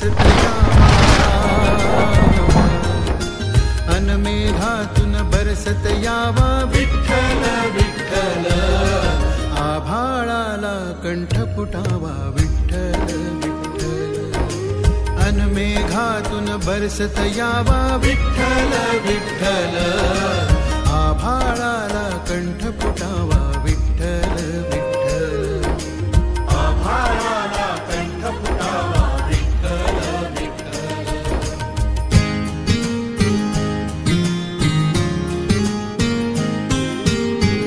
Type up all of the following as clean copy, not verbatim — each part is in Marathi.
बरसत यावा, अन मेघातून बरसत यावा विठ्ठल विठ्ठल, आभाळाला कंठ फुटावा विठ्ठल विठ्ठल, अन मेघातून बरसत यावा विठ्ठल विठ्ठल, आभाळाला कंठ फुटावा विठ्ठल विठ्ठल, आभाळाला कंठ फुटावा विठ्ठल विठ्ठल.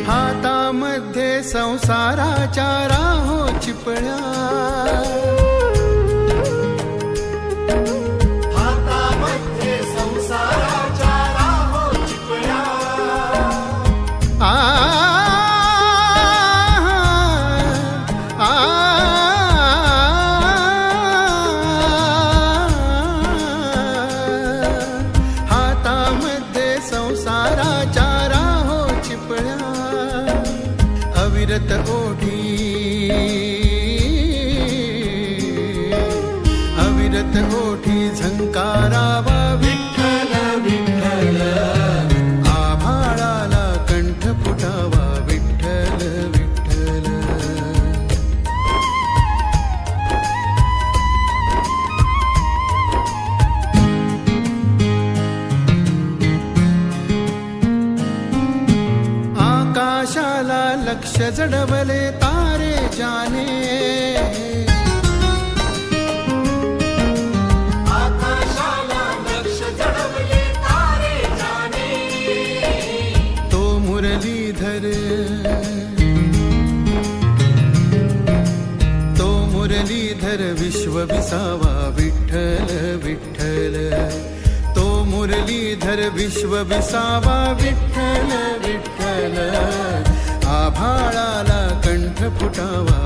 हातामध्ये संसाराच्या राहो चिपळ्या, अविरत ओठी, अविरत ओठी झंकारावा विठ्ठल विठ्ठल, आभाळाला कंठ फुटावा विठ्ठल विठ्ठल. आकाशाला लक्ष जडवले तारे जाने, आकाशाला लक्ष जडवले तारे जाने, तो मुरलीधर, तो मुरलीधर विश्व विसावा विठ्ठल विठ्ठल, तो मुरलीधर विश्व विसावा विठ्ठल विठ्ठल, आभाळाला कंठ फुटावा